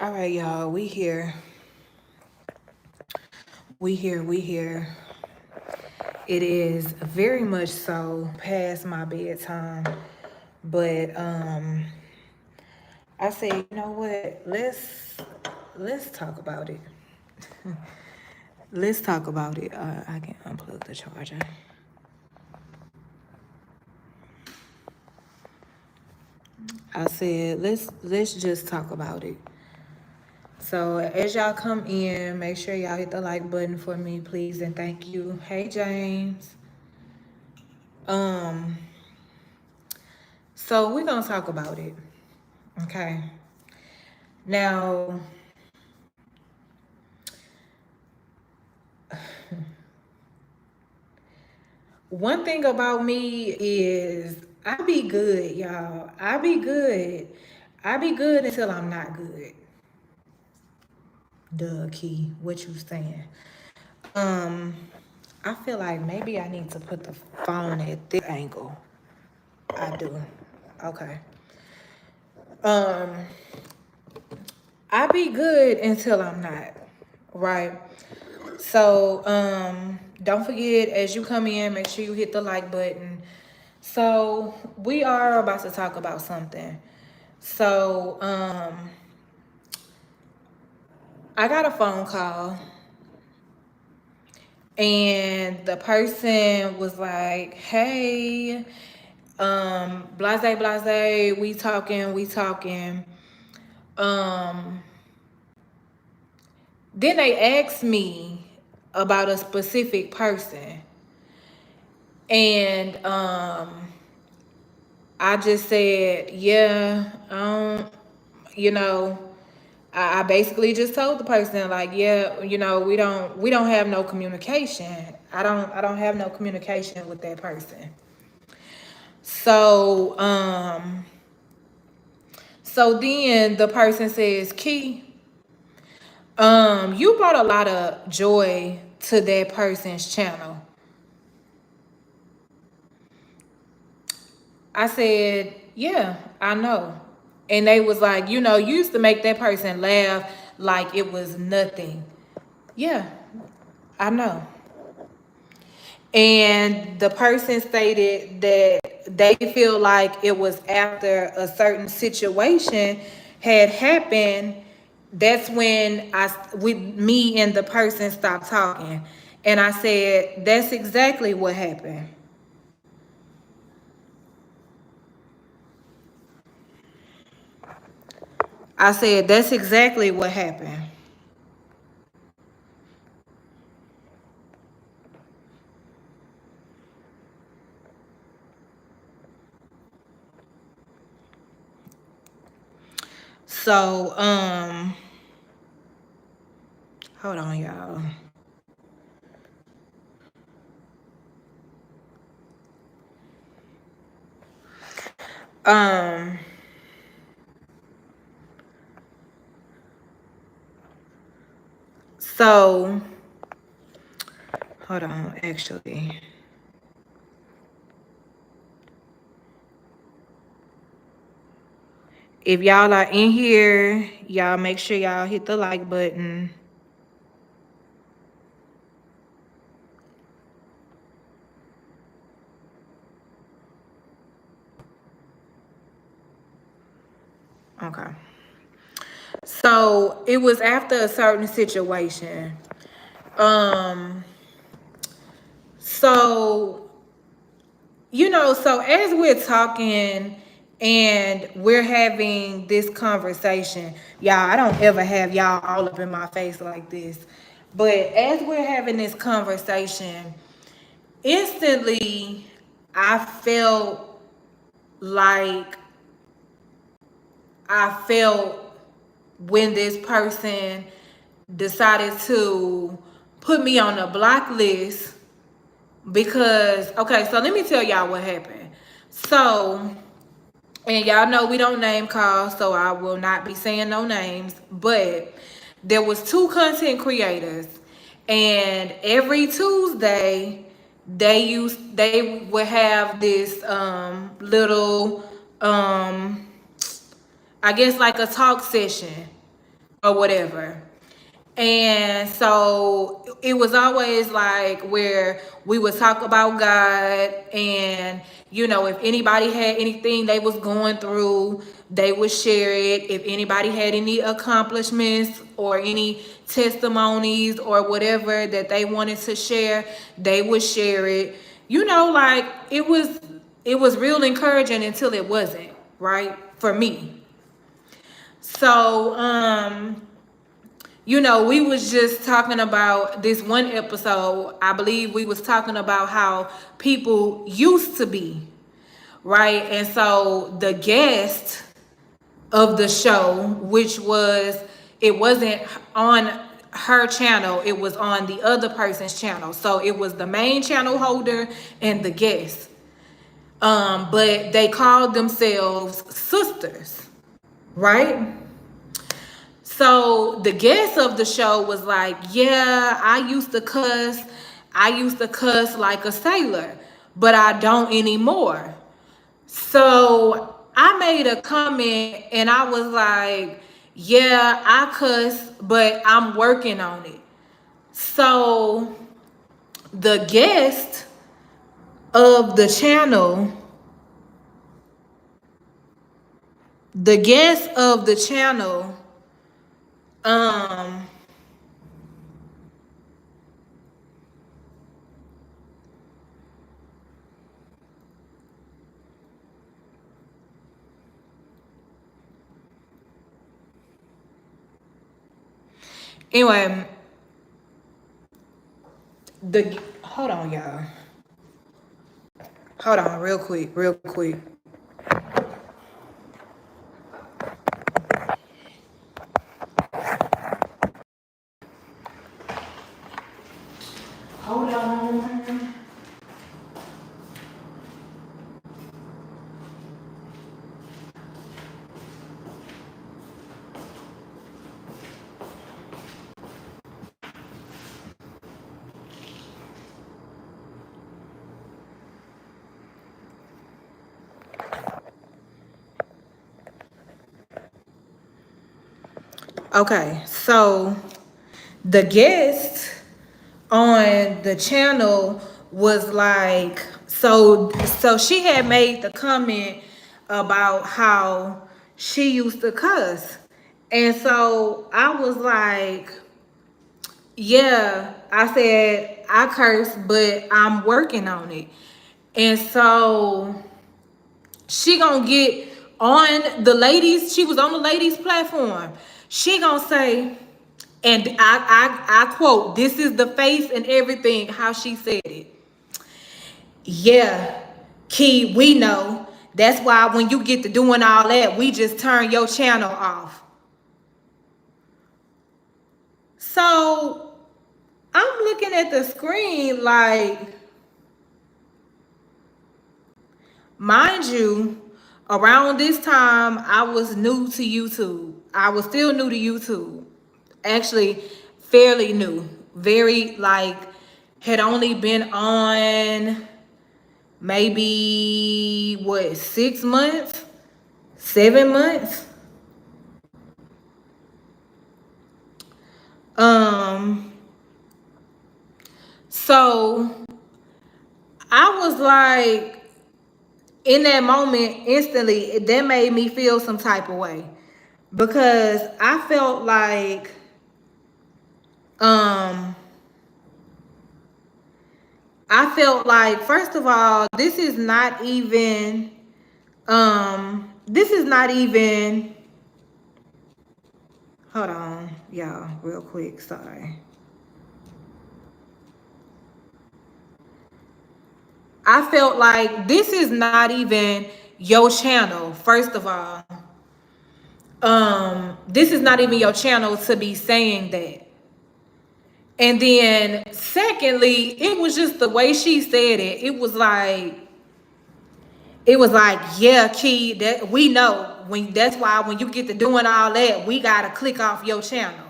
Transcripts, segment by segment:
All right, y'all, we here. We here. It is very much so past my bedtime, but I said, you know what? Let's talk about it. Let's talk about it. I can unplug the charger. I said, let's just talk about it. So as y'all come in, make sure y'all hit the like button for me, please, and thank you. Hey, James. Um, so we're gonna talk about it. Okay. Now, one thing about me is I be good, y'all. I be good. I be good until I'm not good. Duh, Key. What you saying? Um, I feel like maybe I need to put the phone at this angle. I do. Okay. Um, I be good until I'm not. Right. So, don't forget as you come in, make sure you hit the like button. So, we are about to talk about something. So, I got a phone call and the person was like, "Hey, blase, we talking. Um, then they asked me about a specific person. And I just said, yeah, you know, I basically just told the person like, yeah, we don't have no communication. I don't have no communication with that person. So so then the person says, Key, you brought a lot of joy to that person's channel. I said, yeah, I know. And they was like, you used to make that person laugh like it was nothing. Yeah, I know. And the person stated that they feel like it was after a certain situation had happened. That's when me and the person stopped talking. And I said, that's exactly what happened. I said, that's exactly what happened. So, hold on, y'all. Um, so hold on, actually. If y'all are in here, y'all make sure y'all hit the like button. Okay. So it was after a certain situation. Um, so so as we're talking and we're having this conversation, y'all, I don't ever have y'all all up in my face like this. But as we're having this conversation, instantly I felt like I felt when this person decided to put me on the block list because okay, so let me tell y'all what happened. So, and y'all know we don't name call, so I will not be saying no names, but there was two content creators and every Tuesday they would have this little I guess like a talk session or whatever. And so it was always like where we would talk about God, and if anybody had anything they was going through, they would share it. If anybody had any accomplishments or any testimonies or whatever that they wanted to share, they would share it. Like it was real encouraging until it wasn't, right? For me. So we was just talking about this one episode. I believe we was talking about how people used to be, right? And so the guest of the show, which it wasn't on her channel, it was on the other person's channel. So it was the main channel holder and the guest. But they called themselves sisters, right? So the guest of the show was like, yeah, I used to cuss. I used to cuss like a sailor, but I don't anymore. So I made a comment and I was like, yeah, I cuss, but I'm working on it. So the guest of the channel, the guest of the channel, anyway, hold on, y'all. Hold on, real quick, real quick. Hold on. Okay, so the guest on the channel was like, so she had made the comment about how she used to cuss. And so I was like, yeah, I said I curse, but I'm working on it. And so she gonna get on the ladies, she was on the ladies platform. She gonna say, and I quote, this is the face and everything, how she said it. Yeah, Key, we know. That's why when you get to doing all that, we just turn your channel off. So I'm looking at the screen like, mind you, around this time, I was new to YouTube. I was still new to YouTube. Actually, fairly new. Very, had only been on maybe, 6 months? 7 months? So I was like, in that moment, instantly, that made me feel some type of way. Because I felt like, first of all, this is not even, hold on, y'all, real quick, sorry. I felt like this is not even your channel, first of all. This is not even your channel to be saying that. And then secondly, it was just the way she said it. It was like, yeah, Key, that we know. That's why when you get to doing all that, we gotta click off your channel.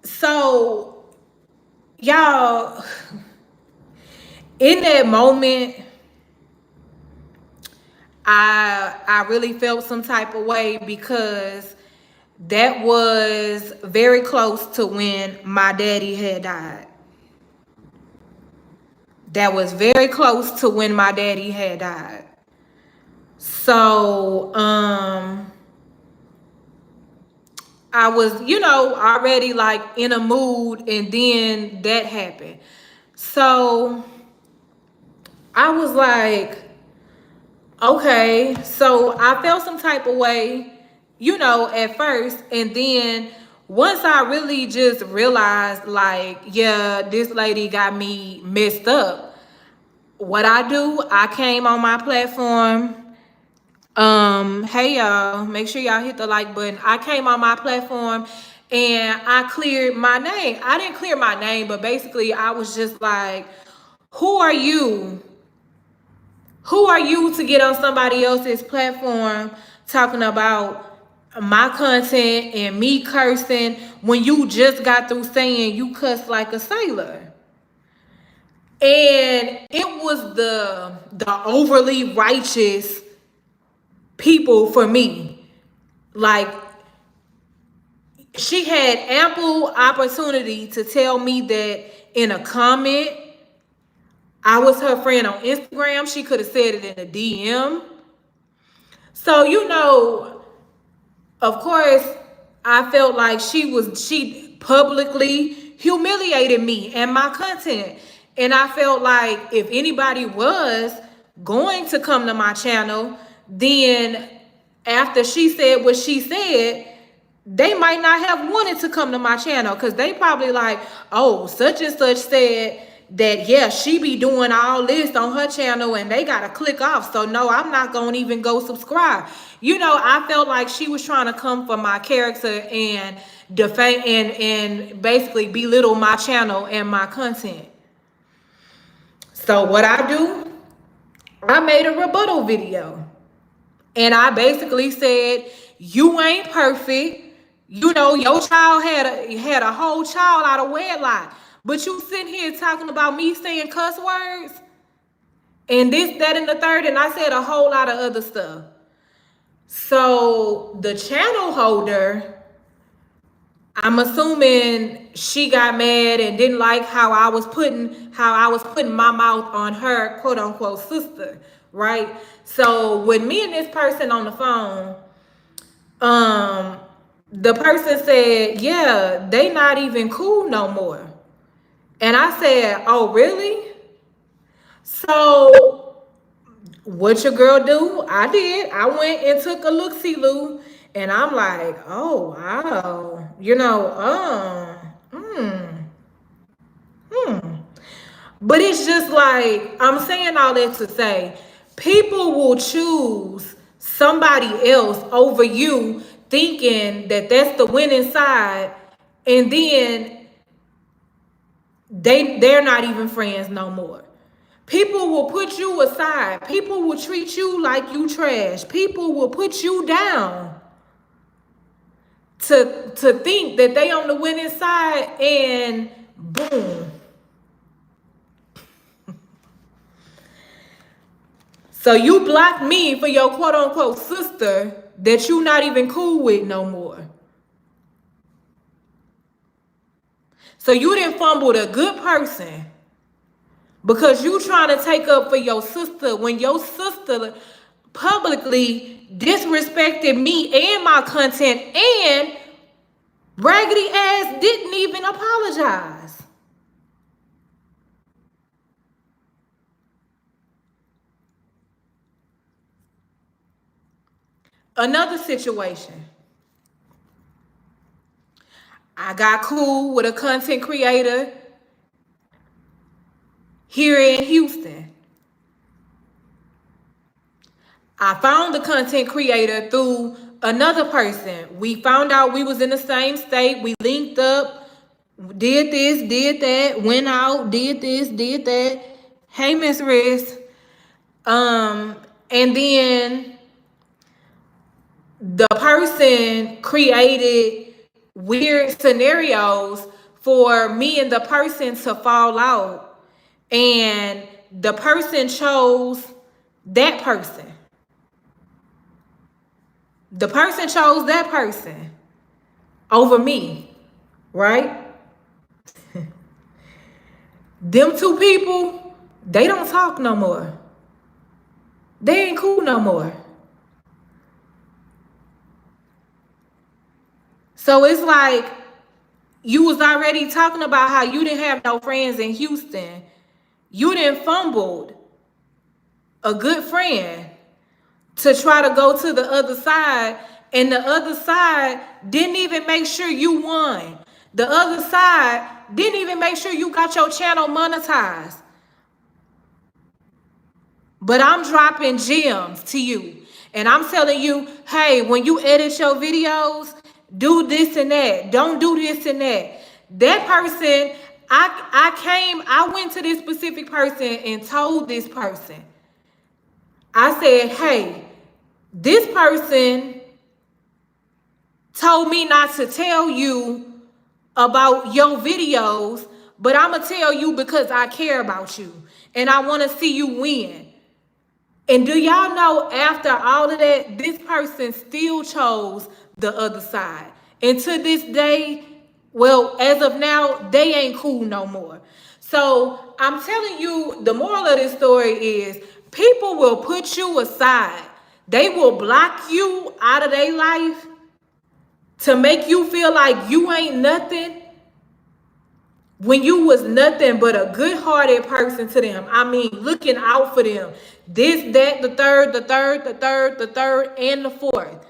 So, y'all, in that moment, I really felt some type of way because that was very close to when my daddy had died. That was very close to when my daddy had died. So, I was, already like in a mood, and then that happened. So I was like, okay, so I felt some type of way, at first. And then once I really just realized, like, yeah, this lady got me messed up, what I do, I came on my platform. Hey y'all, make sure y'all hit the like button. I came on my platform and I cleared my name. I didn't clear my name, but basically I was just like, who are you? Who are you to get on somebody else's platform talking about my content and me cursing when you just got through saying you cuss like a sailor? And it was the overly righteous people for me. Like, she had ample opportunity to tell me that in a comment. I was her friend on Instagram. She could have said it in a DM. So, of course, I felt like she publicly humiliated me and my content. And I felt like if anybody was going to come to my channel, then after she said what she said, they might not have wanted to come to my channel, because they probably like, oh, such and such said that, yeah, she be doing all this on her channel and they gotta click off. So no, I'm not gonna even go subscribe. I felt like she was trying to come for my character and defame and basically belittle my channel and my content. So what I do, I made a rebuttal video. And I basically said, you ain't perfect. Your child had a whole child out of wedlock. But you sitting here talking about me saying cuss words and this, that, and the third. And I said a whole lot of other stuff. So the channel holder, I'm assuming she got mad and didn't like how I was putting my mouth on her quote unquote sister, right? So with me and this person on the phone, the person said, yeah, they not even cool no more. And I said, oh, really? So what your girl do? I did. I went and took a look-see-loo, and I'm like, oh, wow. But it's just like, I'm saying all that to say, people will choose somebody else over you thinking that that's the winning side, and then they're not even friends no more. People will put you aside. People will treat you like you trash. People will put you down to think that they on the winning side, and boom. So you blocked me for your quote unquote sister that you not even cool with no more. So you didn't fumble a good person because you trying to take up for your sister when your sister publicly disrespected me and my content, and raggedy ass didn't even apologize. Another situation. I got cool with a content creator here in Houston. I found the content creator through another person. We found out we was in the same state. We linked up, did this, did that, went out, did this, did that. Hey, Miss Riz. And then the person created weird scenarios for me and the person to fall out, and the person chose that person. The person chose that person over me, right? Them two people, they don't talk no more. They ain't cool no more. So it's like you was already talking about how you didn't have no friends in Houston. You didn't fumbled a good friend to try to go to the other side, and the other side didn't even make sure you won. The other side didn't even make sure you got your channel monetized. But I'm dropping gems to you. And I'm telling you, hey, when you edit your videos, do this and that. Don't do this and that. That person, I went to this specific person and told this person. I said, hey, this person told me not to tell you about your videos, but I'm going to tell you because I care about you and I want to see you win. And do y'all know, after all of that, this person still chose the other side. And to this day, well, as of now, they ain't cool no more. So I'm telling you, the moral of this story is people will put you aside. They will block you out of their life to make you feel like you ain't nothing when you was nothing but a good-hearted person to them. I mean, looking out for them. This, that, the third, and the fourth.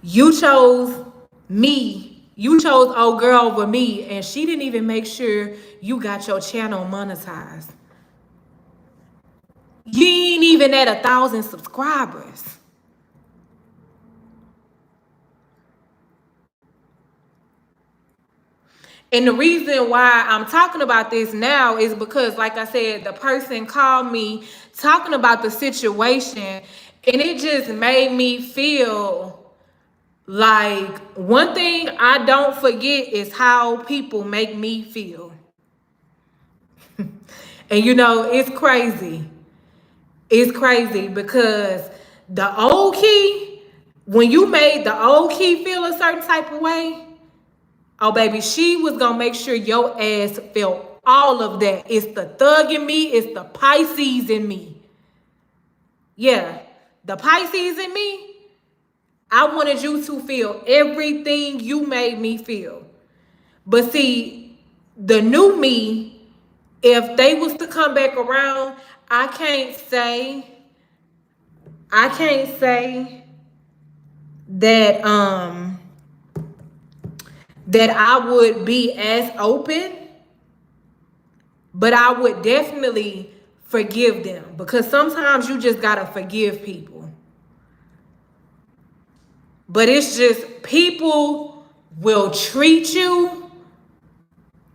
You chose me. You chose old girl over me, and she didn't even make sure you got your channel monetized. You ain't even at 1,000 subscribers. And the reason why I'm talking about this now is because, like I said, the person called me talking about the situation, and it just made me feel like one thing I don't forget is how people make me feel. And you know, it's crazy. It's crazy because the old Key, when you made the old Key feel a certain type of way, oh, baby, she was going to make sure your ass felt all of that. It's the thug in me. It's the Pisces in me. Yeah, the Pisces in me. I wanted you to feel everything you made me feel. But see, the new me, if they was to come back around, I can't say that that I would be as open, but I would definitely forgive them, because sometimes you just gotta forgive people. But it's just people will treat you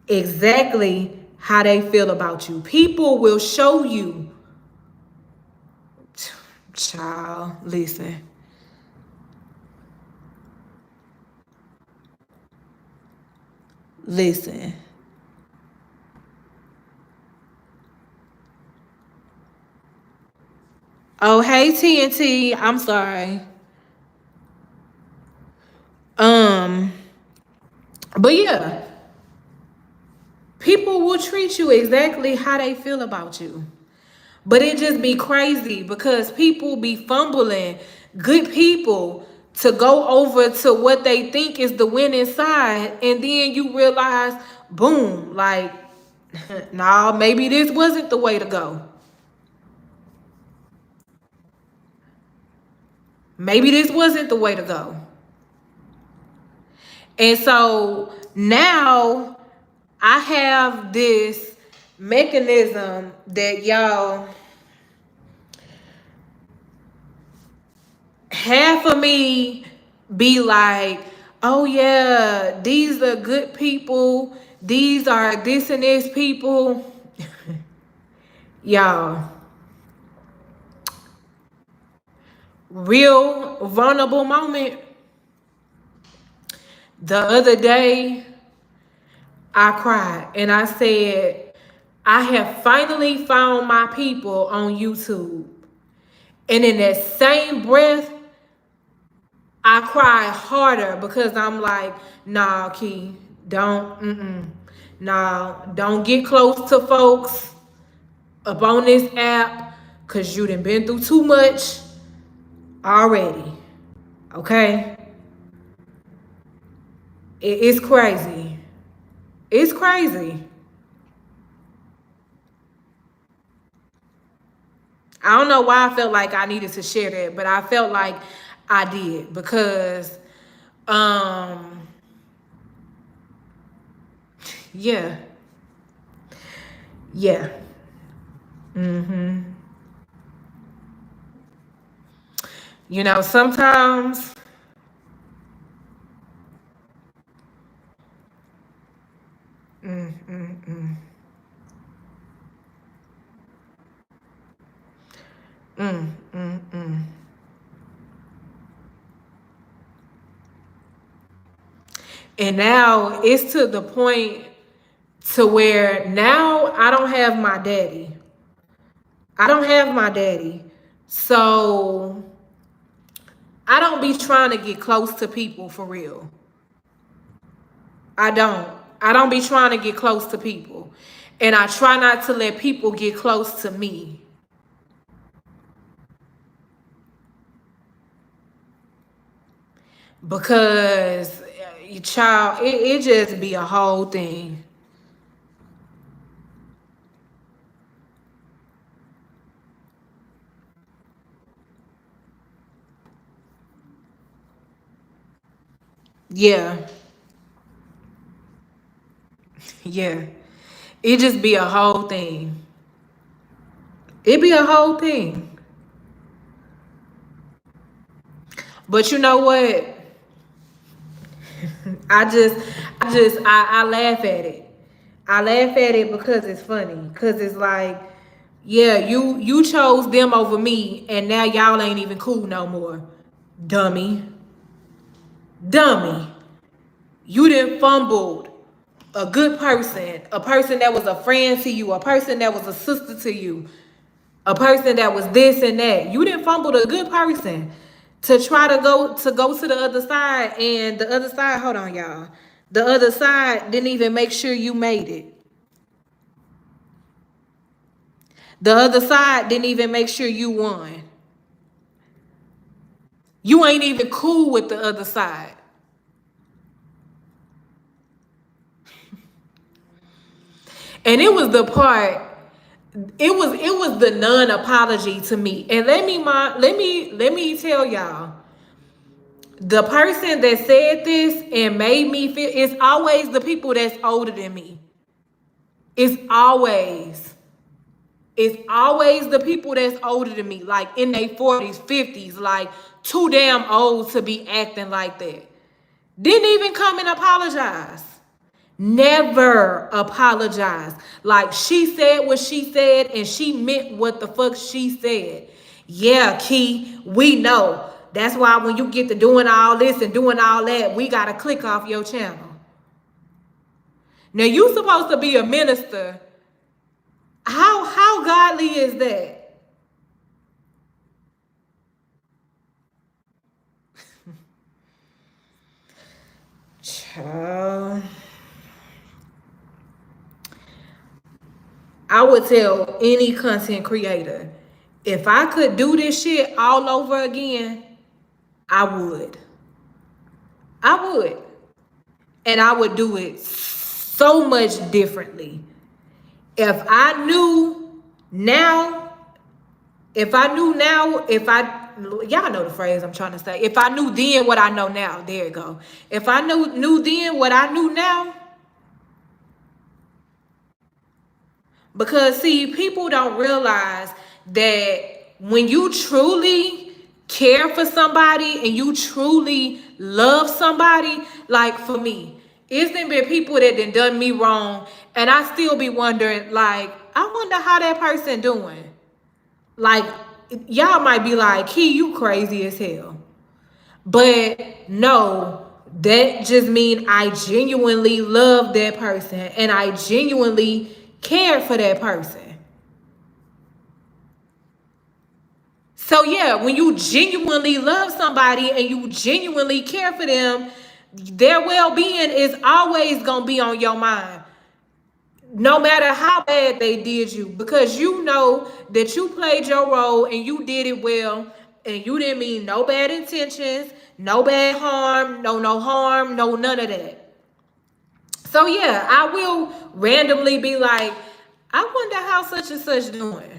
exactly how they feel about you. People will show you. Child, listen. Listen. Oh, hey, TNT. I'm sorry. But yeah, people will treat you exactly how they feel about you. But it just be crazy because people be fumbling good people to go over to what they think is the winning side. And then you realize, boom, like, nah, maybe this wasn't the way to go. Maybe this wasn't the way to go. And so now I have this mechanism that y'all, half of me be like, oh yeah, these are good people. These are this and this people. Y'all, real vulnerable moment. The other day, I cried and I said, I have finally found my people on YouTube. And in that same breath, I cry harder because I'm like, nah, Key, don't get close to folks up on this app because you done been through too much already. Okay? It's crazy. It's crazy. I don't know why I felt like I needed to share that, but I felt like I did because, yeah, yeah. You know, sometimes, and now it's to the point to where now I don't have my daddy. I don't have my daddy. So I don't be trying to get close to people for real. I don't. I don't be trying to get close to people. And I try not to let people get close to me. Because your child, it just be a whole thing. Yeah. Yeah. It just be a whole thing. It be a whole thing. But you know what? I laugh at it. I laugh at it because it's funny. Because it's like, yeah, you chose them over me, and now y'all ain't even cool no more. Dummy. Dummy. You done fumbled a good person, a person that was a friend to you, a person that was a sister to you, a person that was this and that. You didn't fumble a good person to try to go to the other side, and the other side, hold on, y'all. The other side didn't even make sure you made it. The other side didn't even make sure you won. You ain't even cool with the other side. And it was the part, it was the non-apology to me. And let me tell y'all, the person that said this and made me feel, it's always the people that's older than me. It's always the people that's older than me, like in their 40s, 50s, like too damn old to be acting like that. Didn't even come and apologize. Never apologize. Like she said what she said and she meant what the fuck she said. Yeah, Key, we know. That's why when you get to doing all this and doing all that, we gotta click off your channel. Now you supposed to be a minister. How godly is that? Child. I would tell any content creator, if I could do this shit all over again, I would. I would. And I would do it so much differently. If I knew now, y'all know the phrase I'm trying to say. If I knew then what I know now, there you go. If I knew then what I knew now, because see, people don't realize that when you truly care for somebody and you truly love somebody, like for me, it's been people that done me wrong, and I still be wondering, like, I wonder how that person doing. Like, y'all might be like, Key, you crazy as hell. But no, that just means I genuinely love that person and I genuinely cared for that person. So yeah, when you genuinely love somebody and you genuinely care for them, their well-being is always gonna be on your mind, no matter how bad they did you, because you know that you played your role and you did it well, and you didn't mean no bad intentions, no bad harm, no harm, no none of that. So yeah, I will randomly be like, I wonder how such and such doing.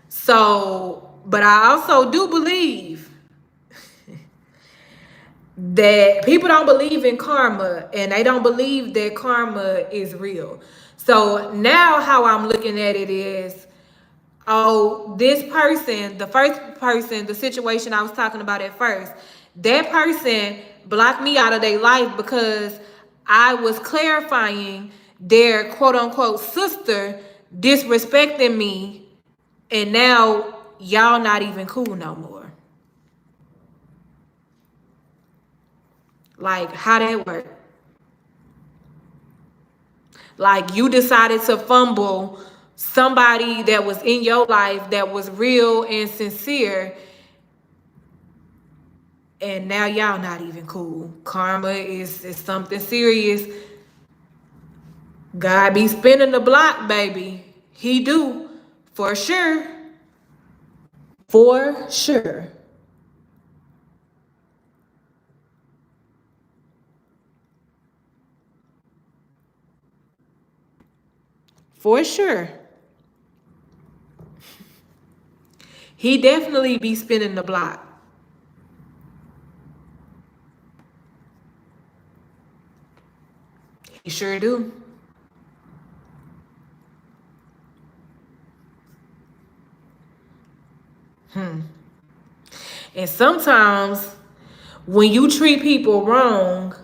So, but I also do believe that people don't believe in karma, and they don't believe that karma is real. So now how I'm looking at it is, oh, this person, the first person, the situation I was talking about at first, that person blocked me out of their life because I was clarifying their quote unquote sister disrespecting me, and now y'all not even cool no more. Like, how that work? Like, you decided to fumble somebody that was in your life that was real and sincere, and now y'all not even cool. Karma is something serious. God be spinning the block, baby. He do. For sure. For sure. For sure. He definitely be spinning the block. He sure do. And sometimes when you treat people wrong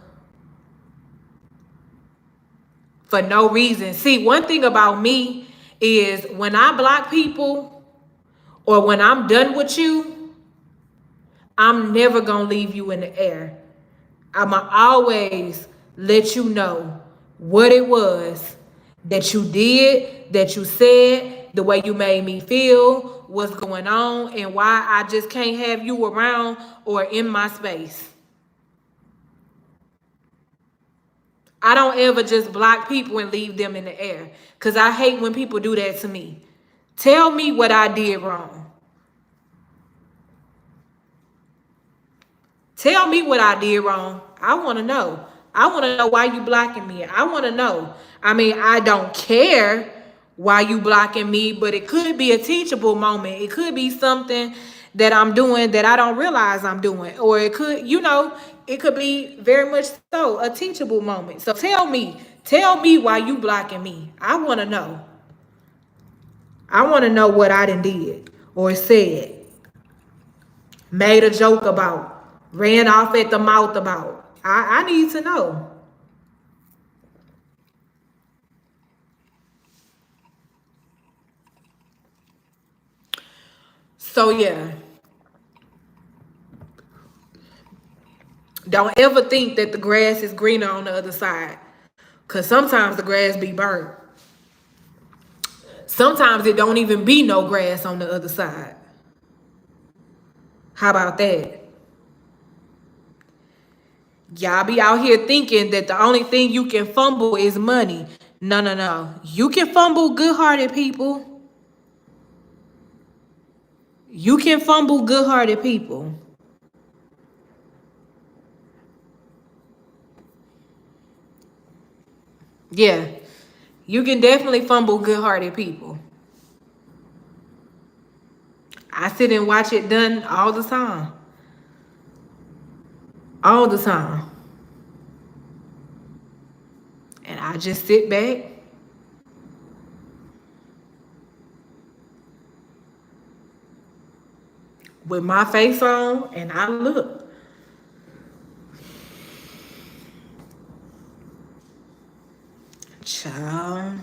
for no reason. See, one thing about me is when I block people or when I'm done with you, I'm never gonna leave you in the air. I'ma always let you know what it was that you did, that you said, the way you made me feel, what's going on, and why I just can't have you around or in my space. I don't ever just block people and leave them in the air, because I hate when people do that to me. Tell me what I did wrong. Tell me what I did wrong. I want to know. I want to know why you blocking me. I want to know. I mean, I don't care why you blocking me, but it could be a teachable moment. It could be something that I'm doing that I don't realize I'm doing. Or it could, it could be very much so a teachable moment. So tell me why you blocking me. I want to know. I want to know what I done did or said, made a joke about, ran off at the mouth about. I need to know. So yeah, don't ever think that the grass is greener on the other side, because sometimes the grass be burnt. Sometimes it don't even be no grass on the other side. How about that? Y'all be out here thinking that the only thing you can fumble is money. No, no, no. You can fumble good-hearted people. You can fumble good-hearted people. Yeah. You can definitely fumble good-hearted people. I sit and watch it done all the time. All the time. And I just sit back with my face on and I look. Child.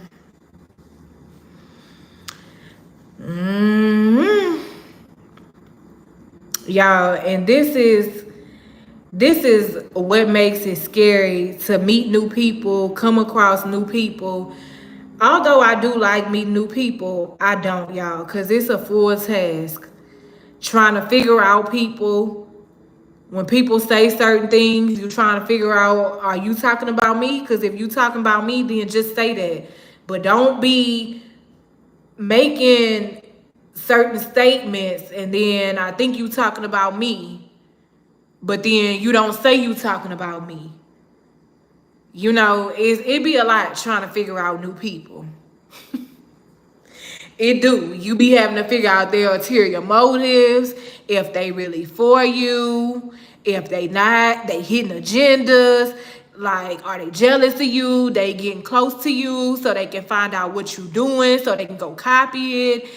Y'all, and this is This is what makes it scary to meet new people, come across new people. Although I do like meeting new people, I don't, y'all, because it's a full task trying to figure out people. When people say certain things, you're trying to figure out, are you talking about me? Because if you talking about me, then just say that. But don't be making certain statements and then I think you talking about me, but then you don't say you talking about me. You know, it be a lot trying to figure out new people. It do. You be having to figure out their ulterior motives, if they really for you, if they not, they hitting agendas. Like, are they jealous of you? They getting close to you so they can find out what you doing, so they can go copy it.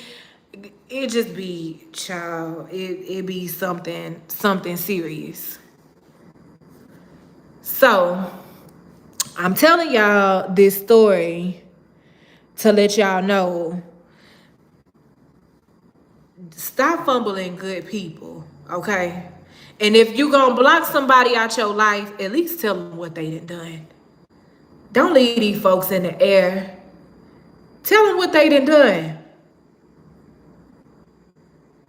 It just be, child, it be something serious. So, I'm telling y'all this story to let y'all know, stop fumbling good people, okay? And if you gonna block somebody out your life, at least tell them what they done. Don't leave these folks in the air. Tell them what they done.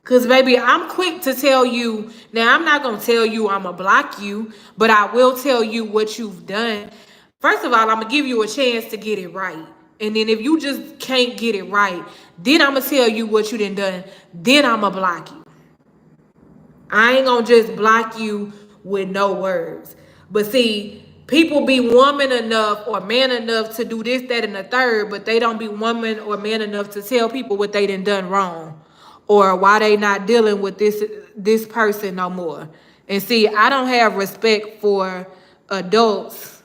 Cause baby, I'm quick to tell you. Now I'm not gonna tell you I'ma block you, but I will tell you what you've done. First of all, I'm gonna give you a chance to get it right. And then if you just can't get it right, then I'm gonna tell you what you done. Then I'm gonna block you. I ain't gonna just block you with no words. But see, people be woman enough or man enough to do this, that, and the third, but they don't be woman or man enough to tell people what they done wrong or why they not dealing with this person no more. And see, I don't have respect for adults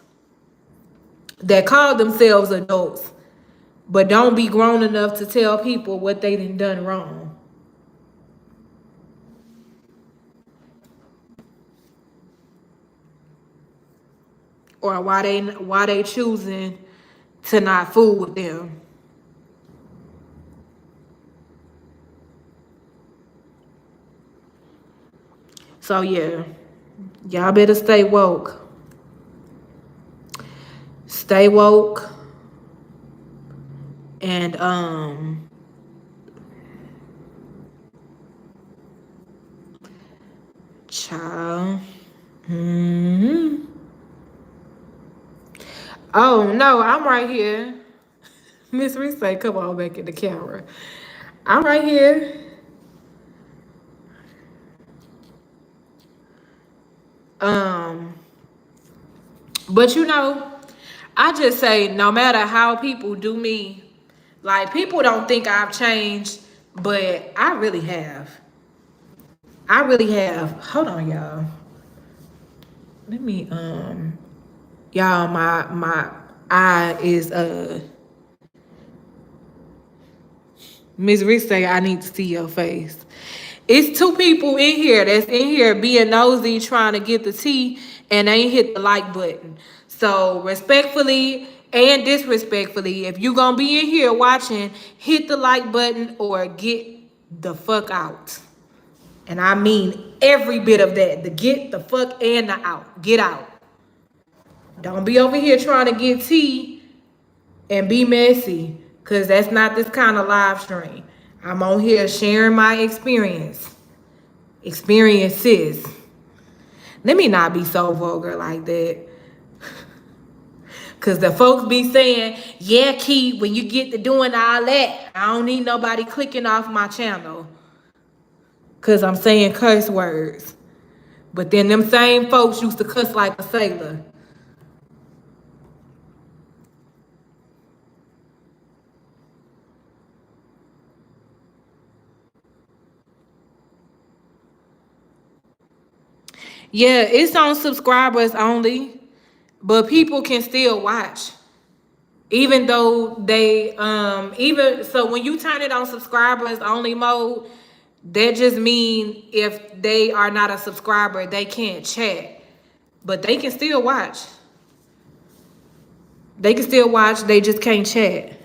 that call themselves adults, but don't be grown enough to tell people what they done wrong. Or why they choosing to not fool with them. So yeah, y'all better stay woke. Stay woke. And child. Oh no, I'm right here. Miss Reese say, come on back in the camera. I'm right here. Um, but you know, I just say no matter how people do me, like people don't think I've changed, but I really have. I really have. Hold on, y'all. Let me y'all, my eye is Miss Rich say I need to see your face. It's two people in here that's in here being nosy trying to get the tea and they ain't hit the like button. So respectfully and disrespectfully, if you gonna be in here watching, hit the like button or get the fuck out. And I mean every bit of that. The get, the fuck, and the out. Get out. Don't be over here trying to get tea and be messy. Because that's not this kind of live stream. I'm on here sharing my experiences. Let me not be so vulgar like that. Because the folks be saying, yeah, Key, when you get to doing all that, I don't need nobody clicking off my channel. Because I'm saying curse words. But then them same folks used to cuss like a sailor. Yeah, it's on subscribers only, but people can still watch. Even though they even so when you turn it on subscribers only mode, that just mean if they are not a subscriber, they can't chat. But they can still watch. They can still watch, they just can't chat.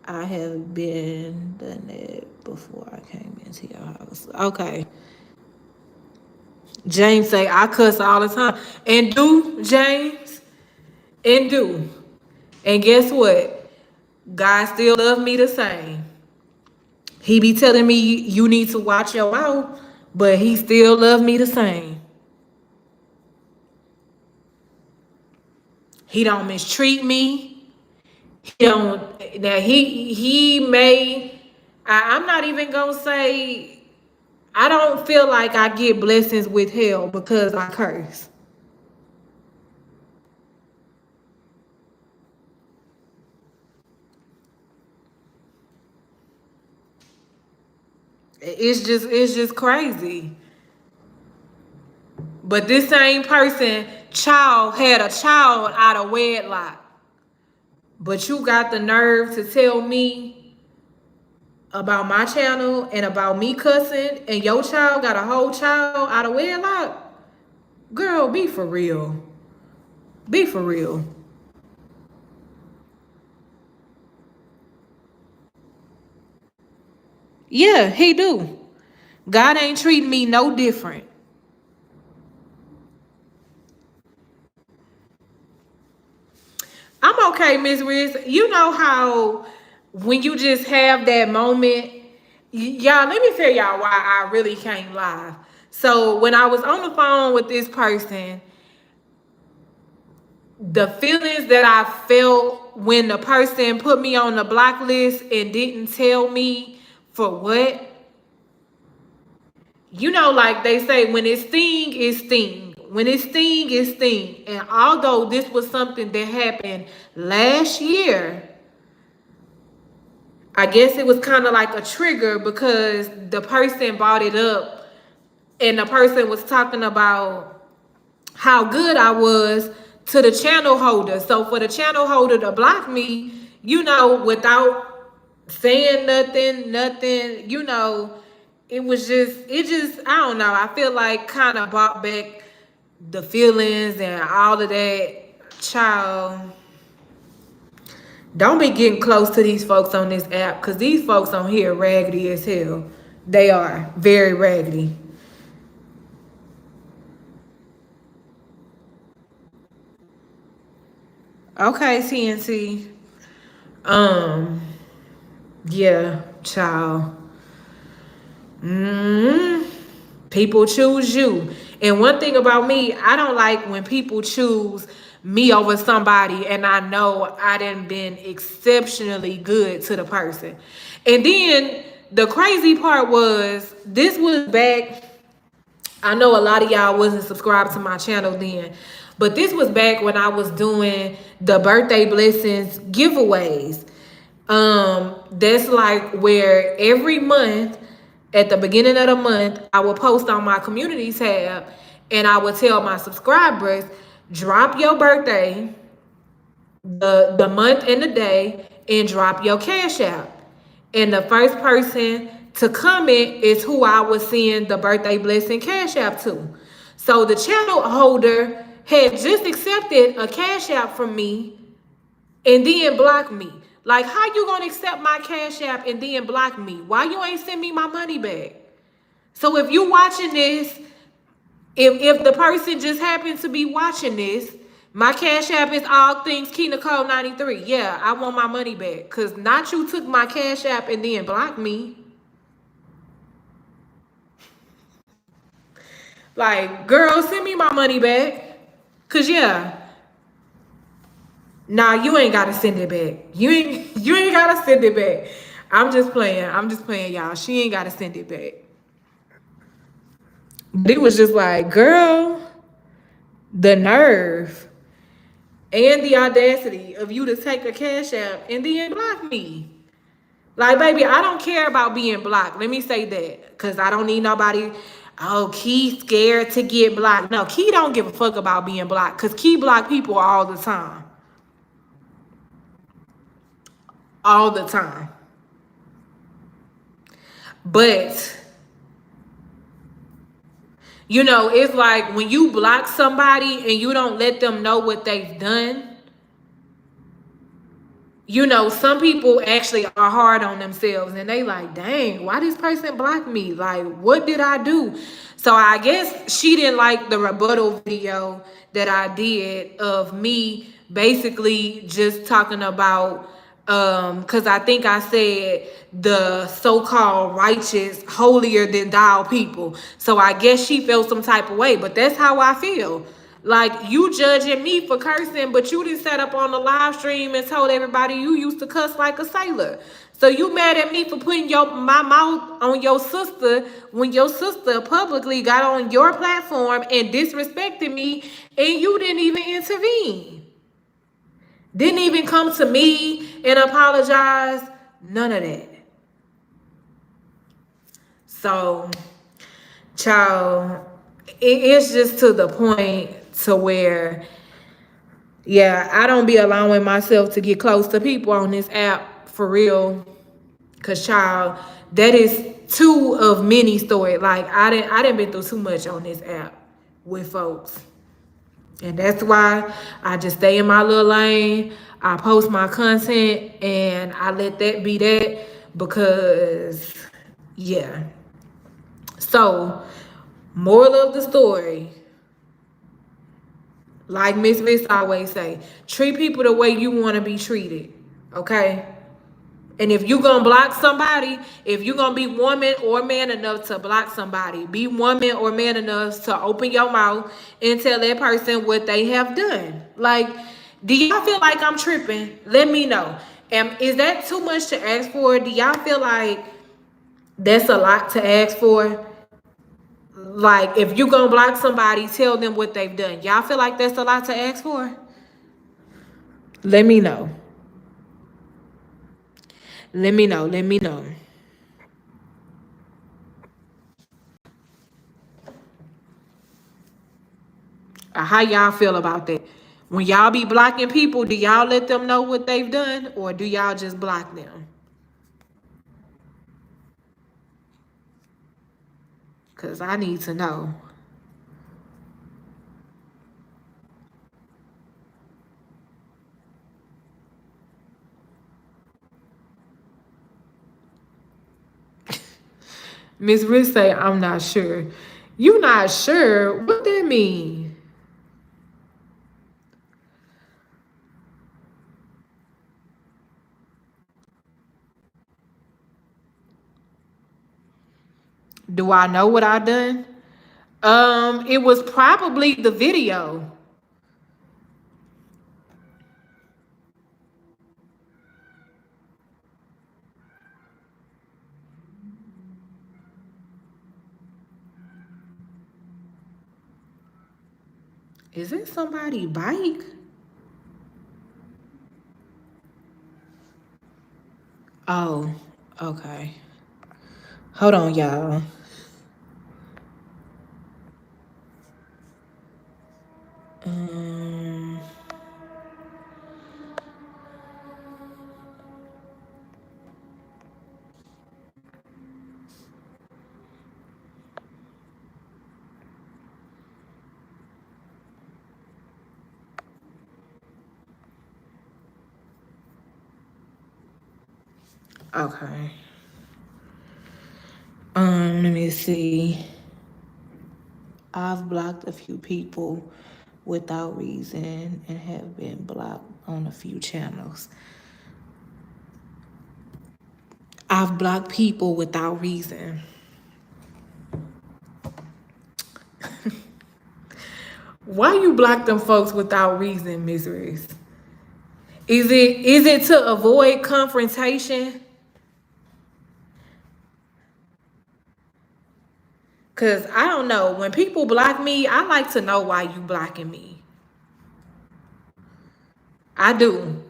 I have been done it before I came into your house. Okay. James say I cuss all the time. And do, James? And do. And guess what? God still love me the same. He be telling me you need to watch your mouth, but he still love me the same. He don't mistreat me. He don't. Now he may. I'm not even gonna say. I don't feel like I get blessings withheld because I curse. It's just crazy. But this same person, child, had a child out of wedlock. But you got the nerve to tell me about my channel and about me cussing, and your child got a whole child out of wedlock? Girl, be for real. Be for real. Yeah, he do. God ain't treating me no different. I'm okay, Miss Riz. You know how when you just have that moment, y'all, let me tell y'all why I really can't lie. So when I was on the phone with this person, the feelings that I felt when the person put me on the block list and didn't tell me for what, you know, like they say, when it sting, it sting. When it sting, it sting. And although this was something that happened last year, I guess it was kind of like a trigger because the person brought it up and the person was talking about how good I was to the channel holder. So for the channel holder to block me, you know, without saying nothing, you know, I don't know. I feel like kind of brought back the feelings and all of that. Child, don't be getting close to these folks on this app because these folks on here raggedy as hell. They are very raggedy. Okay, TNT. Um, yeah, child. People choose you. And one thing about me, I don't like when people choose me over somebody and I know I done been exceptionally good to the person. And then the crazy part was, this was back, I know a lot of y'all wasn't subscribed to my channel then, but this was back when I was doing the birthday blessings giveaways. That's like where every month, at the beginning of the month, I will post on my community tab and I would tell my subscribers, drop your birthday, the month and the day, and drop your cash out. And the first person to comment is who I was seeing the birthday blessing cash app to. So the channel holder had just accepted a cash app from me and then blocked me. Like, how you gonna accept my cash app and then block me? Why you ain't send me my money back? So if you watching this, if the person just happens to be watching this, my cash app is all things Key Nicole 93. Yeah, I want my money back. Cause not you took my cash app and then blocked me. Like, girl, send me my money back. Cause yeah. Nah, you ain't gotta send it back. You ain't gotta send it back. I'm just playing. I'm just playing, y'all. She ain't gotta send it back. But it was just like, girl, the nerve and the audacity of you to take a cash app and then block me. Like, baby, I don't care about being blocked. Let me say that. Because I don't need nobody, oh, Key scared to get blocked. No, Key don't give a fuck about being blocked. Because Key block people all the time. All the time. But, you know, it's like when you block somebody and you don't let them know what they've done, you know, some people actually are hard on themselves and they like, dang, why this person blocked me? Like, what did I do? So I guess she didn't like the rebuttal video that I did of me basically just talking about because I think I said the so-called righteous, holier than thou people. So I guess she felt some type of way, but that's how I feel. Like, you judging me for cursing, but you didn't set up on the live stream and told everybody you used to cuss like a sailor. So you mad at me for putting my mouth on your sister when your sister publicly got on your platform and disrespected me, and you didn't even intervene. Didn't even come to me and apologize. None of that. So, child, it's just to the point to where, yeah, I don't be allowing myself to get close to people on this app for real. Cause child, that is two of many stories. Like I didn't been through too much on this app with folks. And that's why I just stay in my little lane. I post my content and I let that be that because yeah. So, moral of the story, like Miss always say, treat people the way you want to be treated. Okay? And if you gonna block somebody, if you gonna be woman or man enough to block somebody, be woman or man enough to open your mouth and tell that person what they have done. Like, do y'all feel like I'm tripping? Let me know. And is that too much to ask for? Do y'all feel like that's a lot to ask for? Like, if you gonna block somebody, tell them what they've done. Y'all feel like that's a lot to ask for? Let me know. Let me know. Let me know. How y'all feel about that? When y'all be blocking people, do y'all let them know what they've done, or do y'all just block them? Because I need to know. Miss Riz say, I'm not sure. You not sure? What that mean? Do I know what I done? It was probably the video. Is it somebody's bike? Oh, okay. Hold on, y'all. Um, okay. Let me see. I've blocked a few people without reason and have been blocked on a few channels. I've blocked people without reason. Why you block them folks without reason, Miss Reese? Is it to avoid confrontation? Cause I don't know. When people block me, I like to know why you blocking me. I do.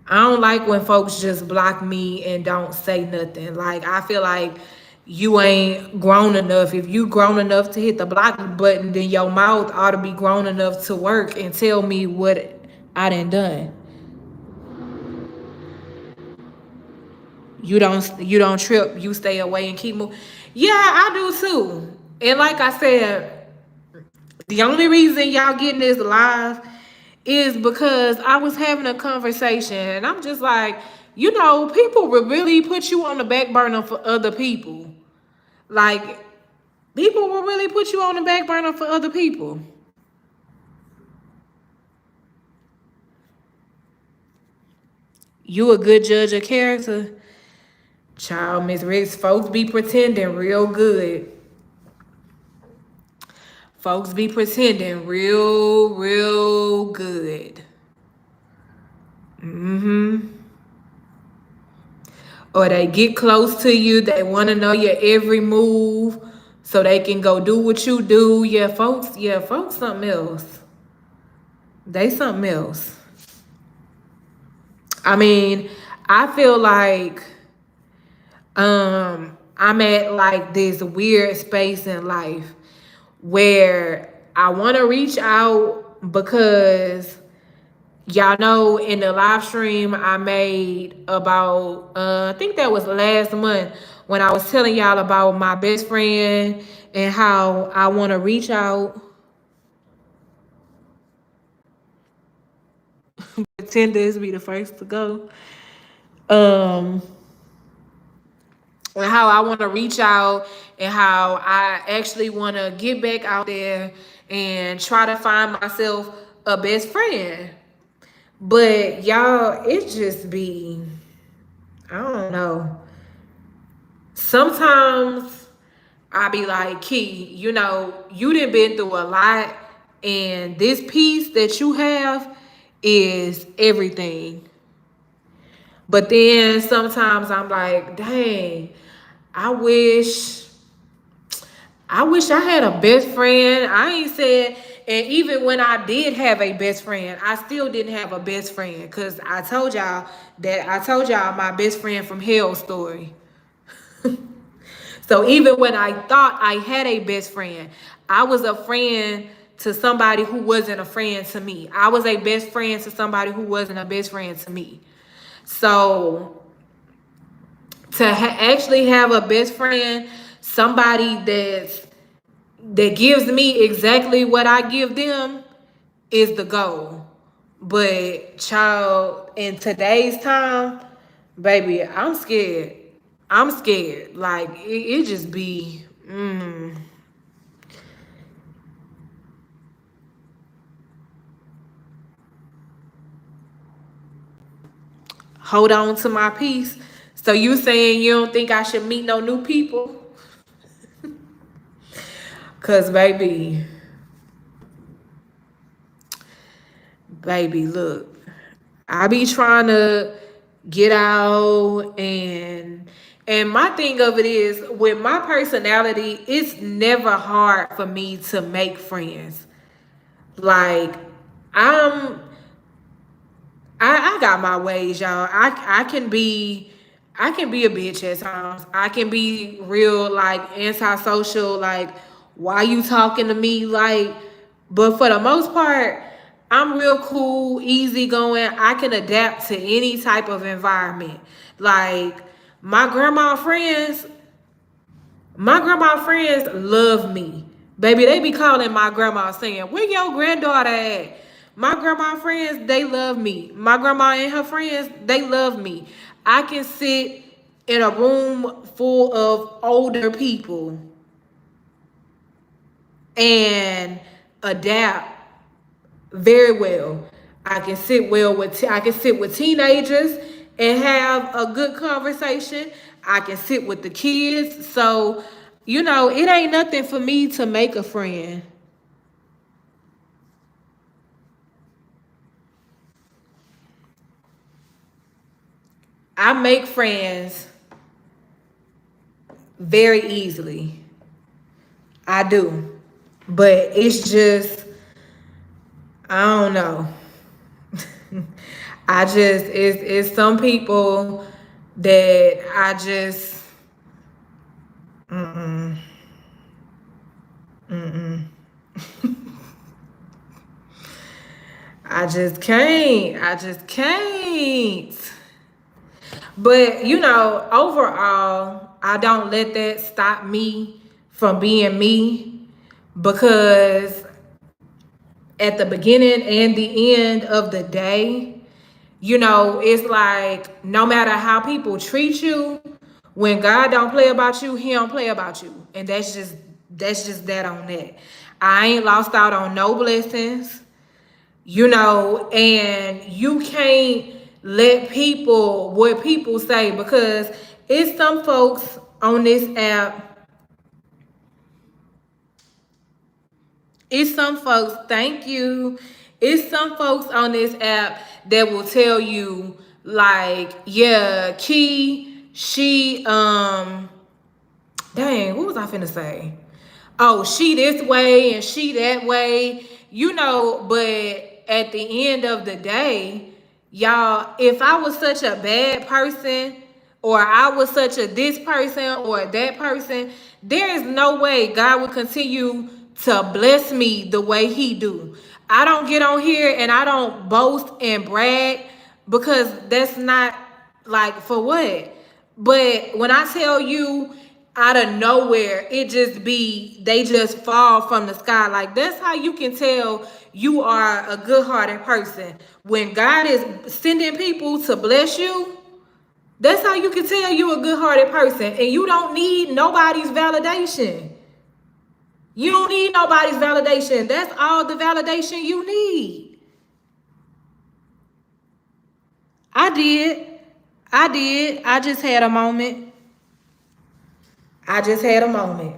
I don't like when folks just block me and don't say nothing. Like, I feel like you ain't grown enough. If you grown enough to hit the block button, then your mouth ought to be grown enough to work and tell me what I done. You don't trip, you stay away and keep moving. Yeah, I do too. And like I said, the only reason y'all getting this live is because I was having a conversation and I'm just like, you know, people will really put you on the back burner for other people. Like, people will really put you on the back burner for other people. You a good judge of character? Child, Miss Ricks, folks be pretending real good. Folks be pretending real good. Or they get close to you, they want to know your every move so they can go do what you do. Yeah, folks something else. They something else. I mean, I feel like I'm at like this weird space in life where I want to reach out because y'all know in the live stream I made about I think that was last month when I was telling y'all about my best friend and how I want to reach out. Pretenders be the first to go. Um and how I want to reach out and how I actually want to get back out there and try to find myself a best friend. But y'all, it just be, I don't know. Sometimes I be like, Key, you know, you done been through a lot, and this piece that you have is everything. But then sometimes I'm like, dang, I wish I had a best friend. I ain't said, and even when I did have a best friend, I still didn't have a best friend. Cause I told y'all my best friend from hell story. So even when I thought I had a best friend, I was a friend to somebody who wasn't a friend to me. I was a best friend to somebody who wasn't a best friend to me. So to actually have a best friend, somebody that gives me exactly what I give them, is the goal. But child, in today's time, baby, I'm scared. I'm scared. Like it just be hold on to my peace. So you saying you don't think I should meet no new people? Cause baby, look, I be trying to get out and my thing of it is with my personality, it's never hard for me to make friends. Like I'm I got my ways, y'all. I can be a bitch at times. I can be real like antisocial, like why you talking to me? Like, but for the most part, I'm real cool, easygoing. I can adapt to any type of environment. Like my grandma friends, my grandma friends love me. Baby, they be calling my grandma saying, where your granddaughter at? My grandma friends, they love me. My grandma and her friends, they love me. I can sit in a room full of older people and adapt very well. I can sit with teenagers and have a good conversation. I can sit with the kids. So, you know, it ain't nothing for me to make a friend. I make friends very easily. I do. But it's just I don't know. It's some people that I just I just can't. I just can't. But you know, overall, I don't let that stop me from being me because at the beginning and the end of the day, you know, it's like no matter how people treat you, when God don't play about you, he don't play about you. And that's just that on that. I ain't lost out on no blessings, you know, and you can't let people what people say, because it's some folks on this app. It's some folks, thank you. It's some folks on this app that will tell you, like, yeah, Key, she, dang, what was I finna say? Oh, she this way and she that way, you know, but at the end of the day, y'all, if I was such a bad person, or I was such a this person or that person, there is no way God would continue to bless me the way he do. I don't get on here and I don't boast and brag, because that's not, like, for what? But when I tell you, out of nowhere, it just be, they just fall from the sky. Like, that's how you can tell you are a good-hearted person. When God is sending people to bless you, that's how you can tell you a good-hearted person. And you don't need nobody's validation. You don't need nobody's validation. That's all the validation you need. I did. I did. I just had a moment. I just had a moment.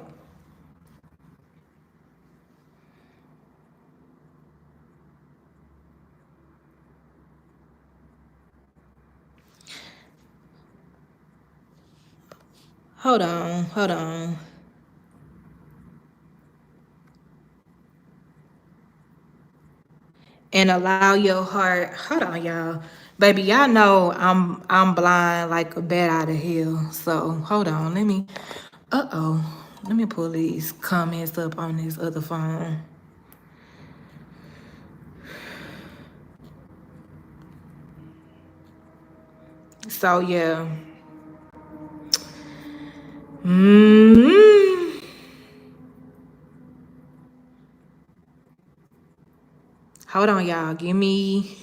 Hold on. Hold on. And allow your heart. Hold on, y'all. Baby, y'all know I'm blind like a bat out of hell. So hold on. Let me pull these comments up on this other phone. So yeah. Hold on, y'all. Give me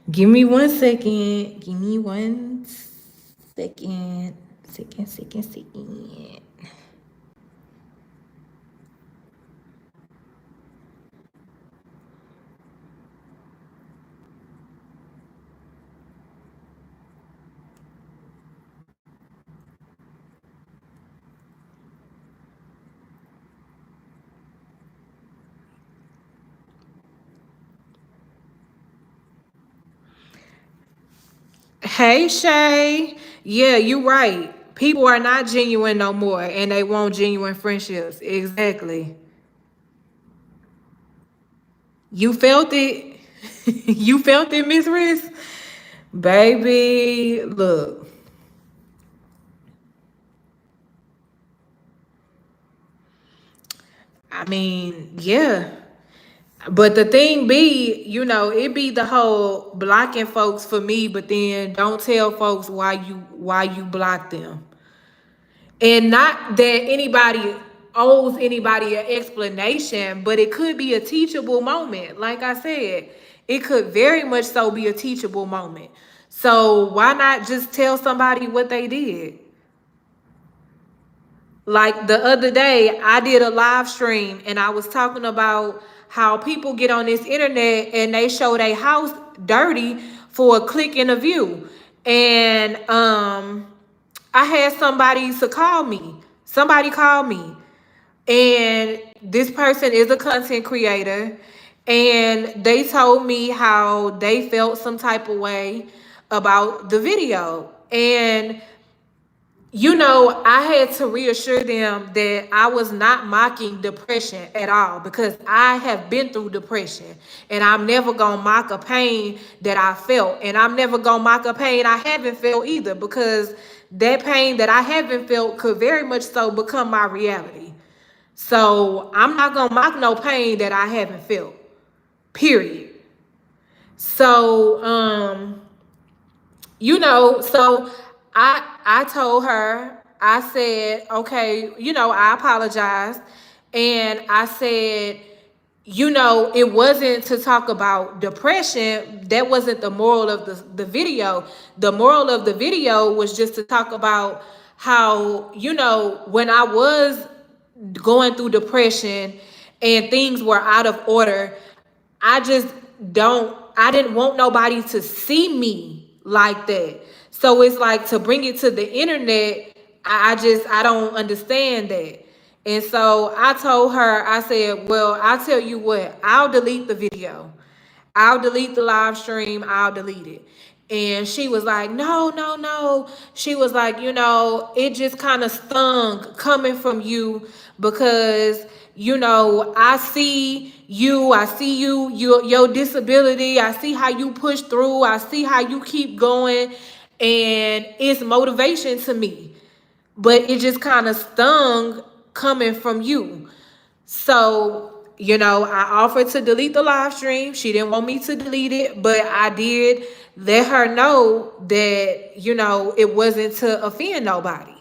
1 second. Give me 1 second. Second. Hey Shay. Yeah, you right. People are not genuine no more, and they want genuine friendships. Exactly. You felt it. You felt it, Miss Riz? Baby, look. I mean, yeah. But the thing be, you know, it be the whole blocking folks for me, but then don't tell folks why you block them. And not that anybody owes anybody an explanation, but it could be a teachable moment. Like I said, it could very much so be a teachable moment. So why not just tell somebody what they did? Like the other day, I did a live stream and I was talking about how people get on this internet and they show their house dirty for a click and a view. And I had somebody to call me. Somebody called me. And this person is a content creator. And they told me how they felt some type of way about the video. And you know, I had to reassure them that I was not mocking depression at all, because I have been through depression and I'm never gonna mock a pain that I felt, and I'm never gonna mock a pain I haven't felt either, because that pain that I haven't felt could very much so become my reality. So I'm not gonna mock no pain that I haven't felt, period. So you know, so I told her, I said, okay, you know, I apologized. And I said, you know, it wasn't to talk about depression. That wasn't the moral of the video. The moral of the video was just to talk about how, you know, when I was going through depression and things were out of order, I just I didn't want nobody to see me like that. So it's like, to bring it to the internet, I don't understand that. And so I told her, I said, well, I'll tell you what, I'll delete the video. I'll delete the live stream. I'll delete it. And she was like, no, no, no. She was like, you know, it just kind of stung coming from you because, you know, I see you, your disability. I see how you push through. I see how you keep going. And it's motivation to me. But it just kind of stung coming from you. So, you know, I offered to delete the live stream. She didn't want me to delete it, but I did let her know that, you know, it wasn't to offend nobody.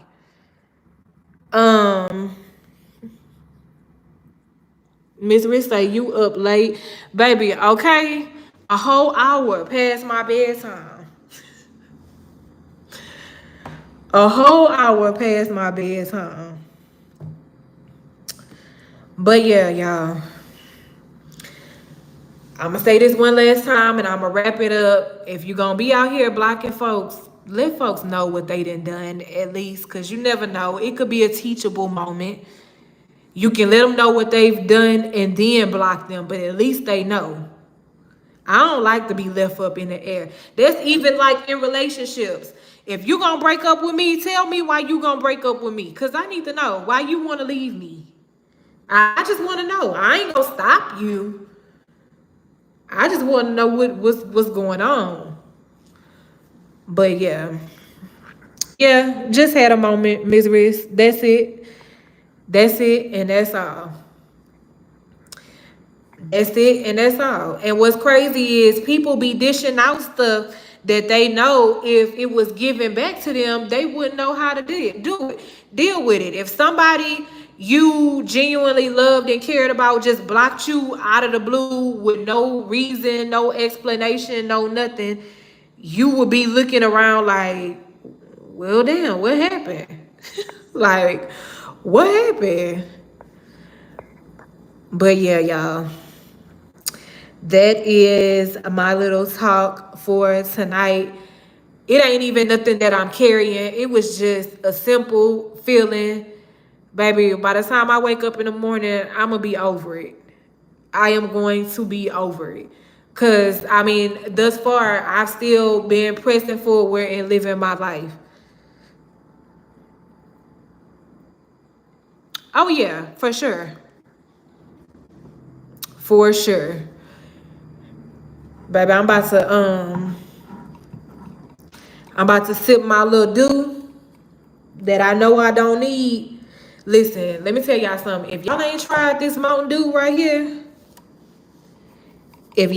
Miss Rich say you up late. Baby, okay. A whole hour past my bedtime. A whole hour past my bedtime. But yeah, y'all. I'm gonna say this one last time and I'm gonna wrap it up. If you're gonna be out here blocking folks, let folks know what they done at least, because you never know. It could be a teachable moment. You can let them know what they've done and then block them, but at least they know. I don't like to be left up in the air. That's even like in relationships. If you gonna break up with me, tell me why you gonna break up with me, because I need to know why you want to leave me. I just want to know. I ain't gonna stop you. I just want to know what's going on. But yeah, just had a moment, Ms. Riz. That's it. That's it, and that's all. That's it, and that's all. And what's crazy is people be dishing out stuff that they know if it was given back to them, they wouldn't know how to deal with it. If somebody you genuinely loved and cared about just blocked you out of the blue with no reason, no explanation, no nothing, you would be looking around like, well, damn, what happened? Like, what happened? But yeah, y'all. That is my little talk for tonight. It ain't even nothing that I'm carrying. It was just a simple feeling. Baby, by the time I wake up in the morning, I'm going to be over it. I am going to be over it. Because, I mean, thus far, I've still been pressing forward and living my life. Oh, yeah, for sure. For sure. Baby, I'm about to sip my little dew that I know I don't need. Listen, let me tell y'all something. If y'all ain't tried this Mountain Dew right here, this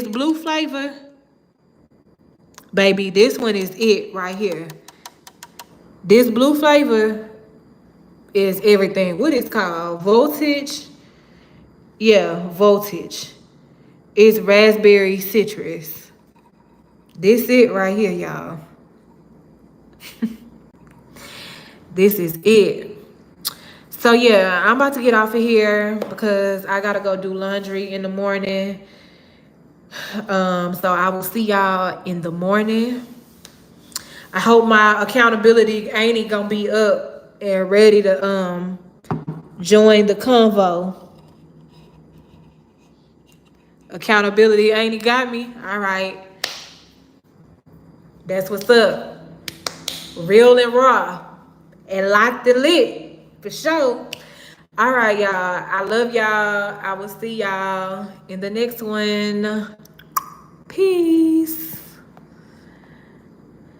blue flavor, baby, this one is it right here. This blue flavor is everything. What is called? Voltage? Yeah, Voltage. It's raspberry citrus. This it right here, y'all. This is it. So yeah, I'm about to get off of here because I gotta go do laundry in the morning. So I will see y'all in the morning. I hope my accountability ain't gonna be up and ready to join the convo. Accountability ain't got me. All right. That's what's up. Real and raw. And locked and lit. For sure. All right, y'all. I love y'all. I will see y'all in the next one. Peace.